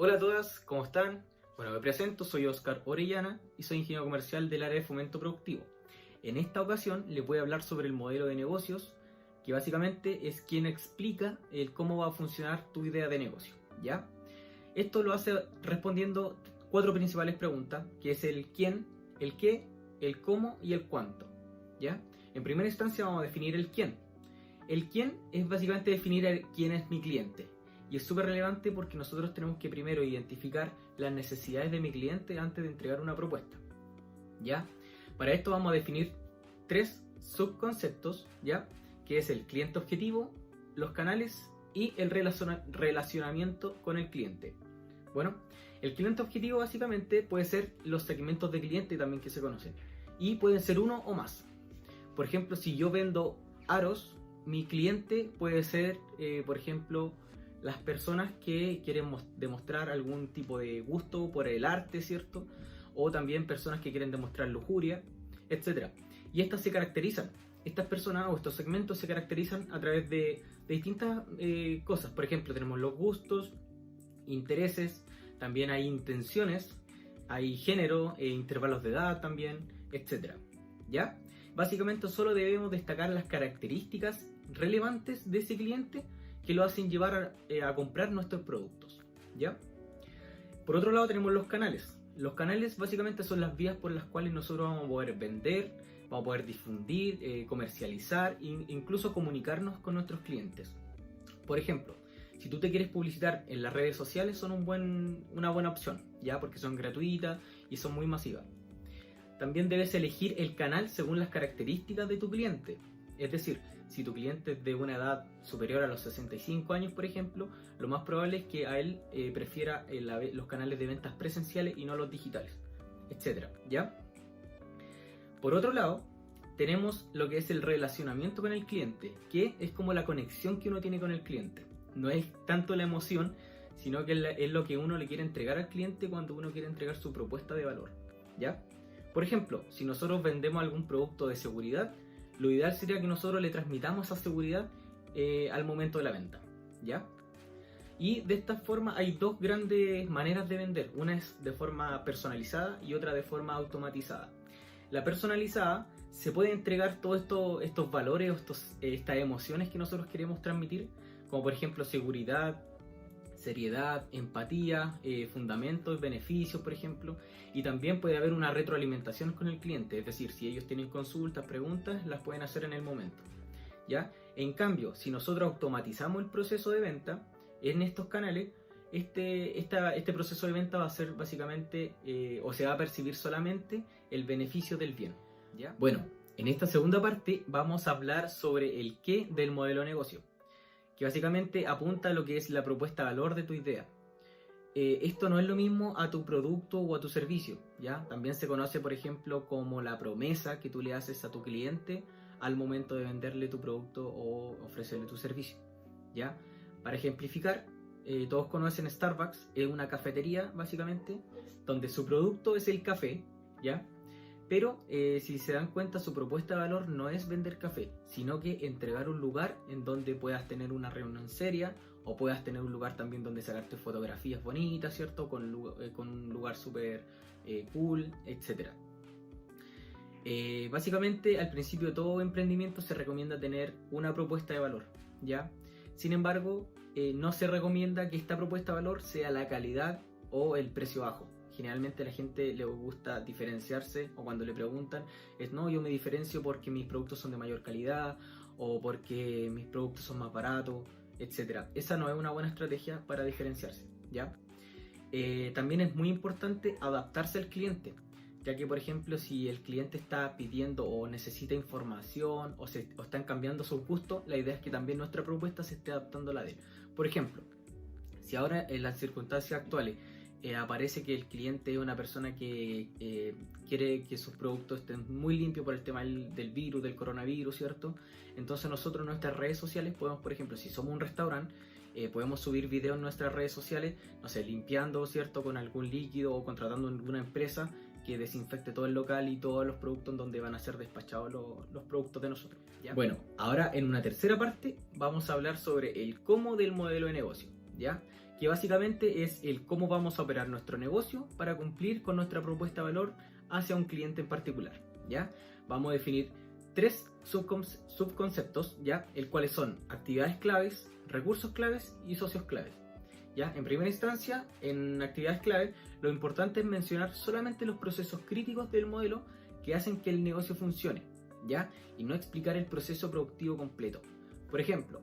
Hola a todas, ¿cómo están? Bueno, me presento, soy Oscar Orellana y soy ingeniero comercial del área de fomento productivo. En esta ocasión les voy a hablar sobre el modelo de negocios, que básicamente es quien explica el cómo va a funcionar tu idea de negocio, ¿ya? Esto lo hace respondiendo cuatro principales preguntas, que es el quién, el qué, el cómo y el cuánto, ¿ya? En primera instancia vamos a definir el quién. El quién es básicamente definir quién es mi cliente. Y es súper relevante porque nosotros tenemos que primero identificar las necesidades de mi cliente antes de entregar una propuesta, ¿ya? Para esto vamos a definir tres subconceptos, ¿ya? Que es el cliente objetivo, los canales y el relacionamiento con el cliente. Bueno, el cliente objetivo básicamente puede ser los segmentos de cliente también que se conocen. Y pueden ser uno o más. Por ejemplo, si yo vendo aros, mi cliente puede ser, por ejemplo, las personas que quieren demostrar algún tipo de gusto por el arte, ¿cierto? O también personas que quieren demostrar lujuria, etc. Y estas se caracterizan, estas personas o estos segmentos se caracterizan a través de distintas cosas. Por ejemplo, tenemos los gustos, intereses, también hay intenciones, hay género, intervalos de edad también, etc. ¿Ya? Básicamente solo debemos destacar las características relevantes de ese cliente que lo hacen llevar a comprar nuestros productos, ¿ya? Por otro lado tenemos los canales. Los canales básicamente son las vías por las cuales nosotros vamos a poder vender, vamos a poder difundir, comercializar e incluso comunicarnos con nuestros clientes. Por ejemplo, si tú te quieres publicitar en las redes sociales son una buena opción, ¿ya? Porque son gratuitas y son muy masivas. También debes elegir el canal según las características de tu cliente. Es decir, si tu cliente es de una edad superior a los 65 años, por ejemplo, lo más probable es que a él prefiera los canales de ventas presenciales y no los digitales, etc. ¿Ya? Por otro lado, tenemos lo que es el relacionamiento con el cliente, que es como la conexión que uno tiene con el cliente. No es tanto la emoción, sino que es lo que uno le quiere entregar al cliente cuando uno quiere entregar su propuesta de valor, ¿ya? Por ejemplo, si nosotros vendemos algún producto de seguridad, lo ideal sería que nosotros le transmitamos esa seguridad al momento de la venta, ¿ya? Y de esta forma hay dos grandes maneras de vender. Una es de forma personalizada y otra de forma automatizada. La personalizada se puede entregar todos estos valores, estas emociones que nosotros queremos transmitir, como por ejemplo seguridad, seriedad, empatía, fundamentos, beneficios, por ejemplo, y también puede haber una retroalimentación con el cliente, es decir, si ellos tienen consultas, preguntas, las pueden hacer en el momento, ¿ya? En cambio, si nosotros automatizamos el proceso de venta en estos canales, este proceso de venta va a ser básicamente, o se va a percibir solamente el beneficio del bien, ¿ya? Bueno, en esta segunda parte vamos a hablar sobre el qué del modelo de negocio, que básicamente apunta a lo que es la propuesta de valor de tu idea. Esto no es lo mismo a tu producto o a tu servicio, ¿ya? También se conoce, por ejemplo, como la promesa que tú le haces a tu cliente al momento de venderle tu producto o ofrecerle tu servicio, ¿ya? Para ejemplificar, todos conocen Starbucks, es una cafetería, básicamente, donde su producto es el café, ¿ya? Pero si se dan cuenta, su propuesta de valor no es vender café, sino que entregar un lugar en donde puedas tener una reunión seria o puedas tener un lugar también donde sacarte fotografías bonitas, ¿cierto? Con un lugar súper cool, etc. Básicamente, al principio de todo emprendimiento se recomienda tener una propuesta de valor, ¿ya? Sin embargo, no se recomienda que esta propuesta de valor sea la calidad o el precio bajo. Generalmente a la gente le gusta diferenciarse, o cuando le preguntan es no, yo me diferencio porque mis productos son de mayor calidad o porque mis productos son más baratos, etc. Esa no es una buena estrategia para diferenciarse, ¿ya? También es muy importante adaptarse al cliente, ya que por ejemplo si el cliente está pidiendo o necesita información o están cambiando sus gustos, la idea es que también nuestra propuesta se esté adaptando a la de él. Por ejemplo, si ahora en las circunstancias actuales aparece que el cliente es una persona que quiere que sus productos estén muy limpios por el tema del virus, del coronavirus, ¿cierto? Entonces nosotros en nuestras redes sociales podemos, por ejemplo, si somos un restaurante, podemos subir videos en nuestras redes sociales, no sé, limpiando, ¿cierto? Con algún líquido o contratando alguna empresa que desinfecte todo el local y todos los productos en donde van a ser despachados los productos de nosotros, ¿ya? Bueno, ahora en una tercera parte vamos a hablar sobre el cómo del modelo de negocio, ¿ya? que básicamente es el cómo vamos a operar nuestro negocio para cumplir con nuestra propuesta de valor hacia un cliente en particular, ¿ya? Vamos a definir 3 subconceptos, ¿ya? El cuales son actividades claves, recursos claves y socios claves, ¿ya? En primera instancia, en actividades clave, lo importante es mencionar solamente los procesos críticos del modelo que hacen que el negocio funcione, ¿ya? Y no explicar el proceso productivo completo. Por ejemplo,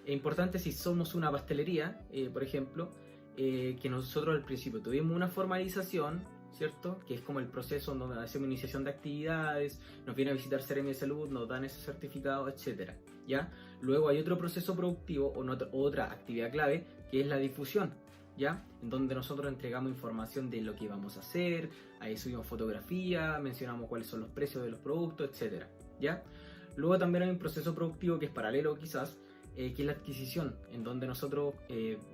es importante si somos una pastelería, por ejemplo, que nosotros al principio tuvimos una formalización, ¿cierto? Que es como el proceso donde hacemos iniciación de actividades, nos viene a visitar Seremi de Salud, nos dan ese certificado, etc. ¿Ya? Luego hay otro proceso productivo o otra actividad clave que es la difusión, ¿ya? En donde nosotros entregamos información de lo que vamos a hacer, ahí subimos fotografía, mencionamos cuáles son los precios de los productos, etc. ¿Ya? Luego también hay un proceso productivo que es paralelo quizás, que es la adquisición, en donde nosotros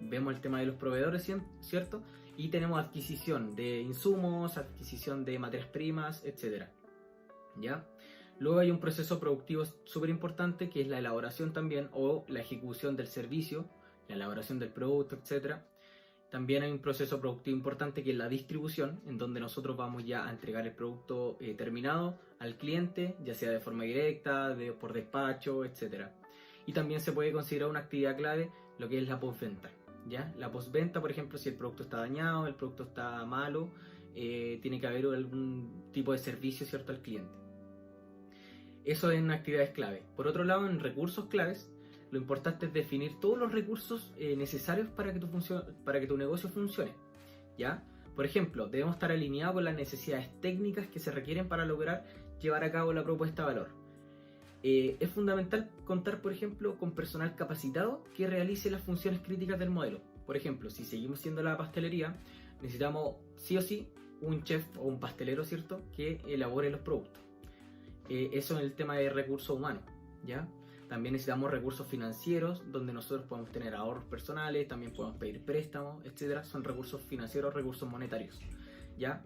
vemos el tema de los proveedores, ¿cierto? Y tenemos adquisición de insumos, adquisición de materias primas, etc. ¿Ya? Luego hay un proceso productivo súper importante que es la elaboración también o la ejecución del servicio, la elaboración del producto, etc. También hay un proceso productivo importante que es la distribución, en donde nosotros vamos ya a entregar el producto terminado al cliente, ya sea de forma directa, por despacho, etc. Y también se puede considerar una actividad clave lo que es la postventa, ¿ya? La postventa, por ejemplo, si el producto está dañado, el producto está malo, tiene que haber algún tipo de servicio, ¿cierto?, al cliente. Eso en actividades clave. Por otro lado, en recursos claves, lo importante es definir todos los recursos necesarios para que tu negocio funcione, ¿ya? Por ejemplo, debemos estar alineados con las necesidades técnicas que se requieren para lograr llevar a cabo la propuesta de valor. Es fundamental contar, por ejemplo, con personal capacitado que realice las funciones críticas del modelo. Por ejemplo, si seguimos siendo la pastelería, necesitamos sí o sí un chef o un pastelero, ¿cierto?, que elabore los productos. Eso en el tema de recursos humanos, ¿ya? También necesitamos recursos financieros, donde nosotros podemos tener ahorros personales, también podemos pedir préstamos, etc. Son recursos financieros, recursos monetarios, ¿ya?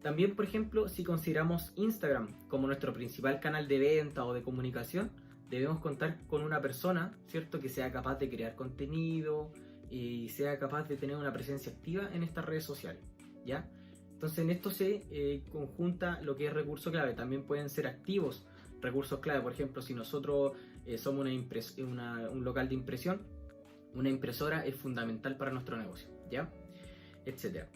También, por ejemplo, si consideramos Instagram como nuestro principal canal de venta o de comunicación, debemos contar con una persona, ¿cierto?, que sea capaz de crear contenido y sea capaz de tener una presencia activa en estas redes sociales, ¿ya? Entonces en esto se conjunta lo que es recurso clave. También pueden ser activos recursos clave. Por ejemplo, si nosotros somos un local de impresión, una impresora es fundamental para nuestro negocio, ¿ya? Etcétera.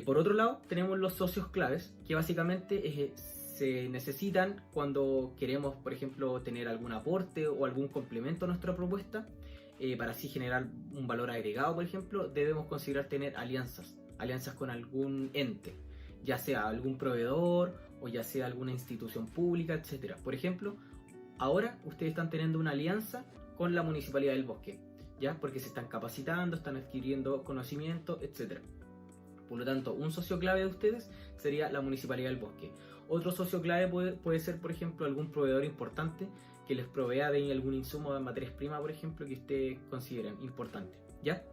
Por otro lado, tenemos los socios claves, que básicamente se necesitan cuando queremos, por ejemplo, tener algún aporte o algún complemento a nuestra propuesta. Para así generar un valor agregado, por ejemplo, debemos considerar tener alianzas con algún ente, ya sea algún proveedor o ya sea alguna institución pública, etc. Por ejemplo, ahora ustedes están teniendo una alianza con la Municipalidad del Bosque, ¿ya? Porque se están capacitando, están adquiriendo conocimiento, etc. Por lo tanto, un socio clave de ustedes sería la Municipalidad del Bosque. Otro socio clave puede ser, por ejemplo, algún proveedor importante que les provea de algún insumo de materias primas, por ejemplo, que ustedes consideren importante, ¿ya?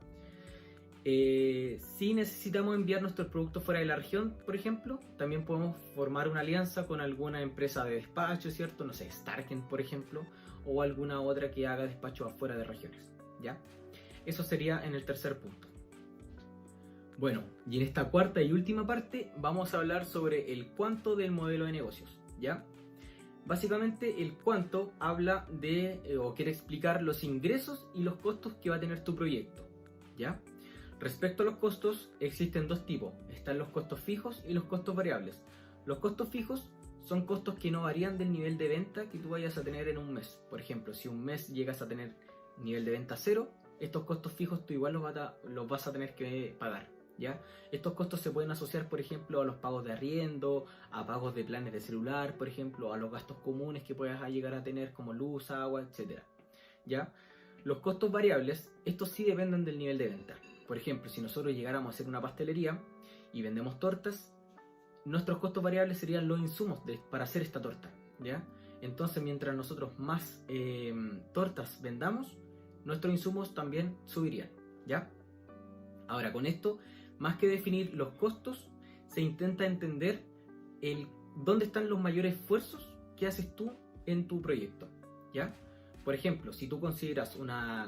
Si necesitamos enviar nuestros productos fuera de la región, por ejemplo, también podemos formar una alianza con alguna empresa de despacho, ¿cierto? No sé, Starken, por ejemplo, o alguna otra que haga despacho afuera de regiones, ¿ya? Eso sería en el tercer punto. Bueno, y en esta cuarta y última parte vamos a hablar sobre el cuánto del modelo de negocios, ¿ya? Básicamente el cuánto habla de, o quiere explicar los ingresos y los costos que va a tener tu proyecto, ¿ya? Respecto a los costos, existen dos tipos. Están los costos fijos y los costos variables. Los costos fijos son costos que no varían del nivel de venta que tú vayas a tener en un mes. Por ejemplo, si un mes llegas a tener nivel de venta 0, estos costos fijos tú igual los vas a tener que pagar, ¿ya? Estos costos se pueden asociar, por ejemplo, a los pagos de arriendo, a pagos de planes de celular, por ejemplo, a los gastos comunes que puedas llegar a tener como luz, agua, etc., ¿ya? Los costos variables, estos sí dependen del nivel de venta. Por ejemplo, si nosotros llegáramos a hacer una pastelería y vendemos tortas, nuestros costos variables serían los insumos para hacer esta torta, ¿ya? Entonces, mientras nosotros más tortas vendamos, nuestros insumos también subirían, ¿ya? Ahora, con esto, más que definir los costos, se intenta entender dónde están los mayores esfuerzos que haces tú en tu proyecto, ¿ya? Por ejemplo, si tú consideras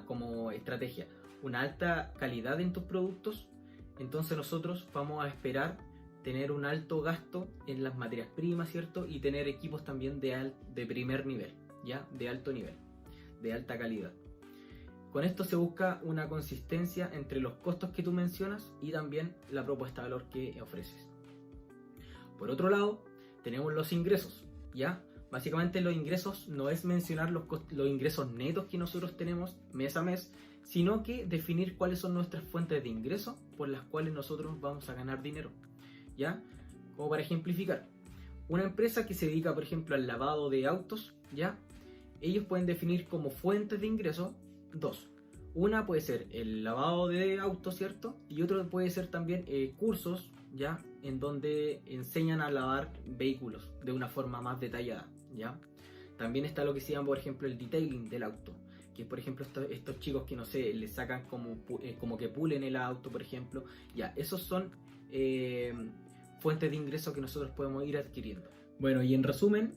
como estrategia una alta calidad en tus productos, entonces nosotros vamos a esperar tener un alto gasto en las materias primas, ¿cierto? Y tener equipos también de primer nivel, ¿ya? De alto nivel, de alta calidad. Con esto se busca una consistencia entre los costos que tú mencionas y también la propuesta de valor que ofreces. Por otro lado, tenemos los ingresos, ¿ya? Básicamente los ingresos no es mencionar los ingresos netos que nosotros tenemos mes a mes, sino que definir cuáles son nuestras fuentes de ingreso por las cuales nosotros vamos a ganar dinero, ¿ya? Como para ejemplificar, una empresa que se dedica, por ejemplo, al lavado de autos, ¿ya? Ellos pueden definir como fuentes de ingreso dos. Una puede ser el lavado de autos, ¿cierto? Y otro puede ser también cursos, ¿ya? En donde enseñan a lavar vehículos de una forma más detallada, ¿ya? También está lo que se llama, por ejemplo, el detailing del auto, que es, por ejemplo, estos chicos que, no sé, les sacan como que pulen el auto, por ejemplo. Ya, esos son fuentes de ingreso que nosotros podemos ir adquiriendo. Bueno, y en resumen,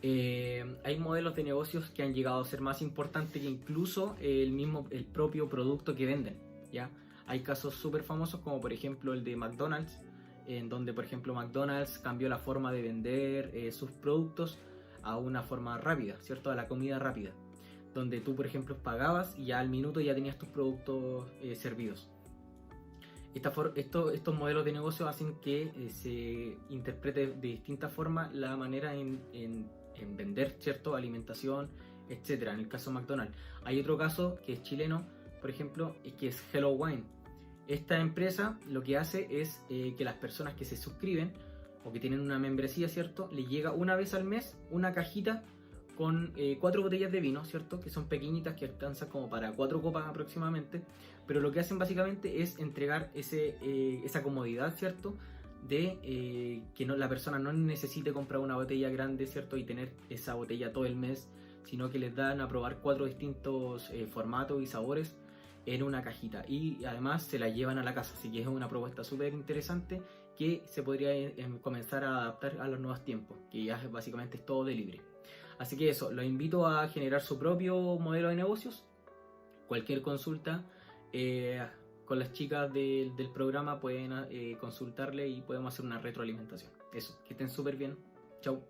hay modelos de negocios que han llegado a ser más importantes que incluso el propio producto que venden, ¿ya? Hay casos súper famosos como por ejemplo el de McDonald's, en donde por ejemplo McDonald's cambió la forma de vender sus productos a una forma rápida, ¿cierto? A la comida rápida, donde tú por ejemplo pagabas y ya al minuto ya tenías tus productos servidos. Estos modelos de negocio hacen que se interprete de distintas formas la manera en vender, ¿cierto? Alimentación, etcétera. En el caso de McDonald's. Hay otro caso que es chileno, por ejemplo, que es Hello Wine. Esta empresa lo que hace es que las personas que se suscriben o que tienen una membresía, ¿cierto? Les llega una vez al mes una cajita con 4 botellas de vino, ¿cierto? Que son pequeñitas, que alcanzan como para 4 copas aproximadamente, pero lo que hacen básicamente es entregar esa comodidad, ¿cierto? De que la persona no necesite comprar una botella grande, ¿cierto? Y tener esa botella todo el mes, sino que les dan a probar 4 distintos formatos y sabores en una cajita, y además se la llevan a la casa, así que es una propuesta súper interesante que se podría comenzar a adaptar a los nuevos tiempos, que ya básicamente es todo delivery. Así que eso, los invito a generar su propio modelo de negocios. Cualquier consulta con las chicas del programa pueden consultarle y podemos hacer una retroalimentación. Eso, que estén súper bien. Chau.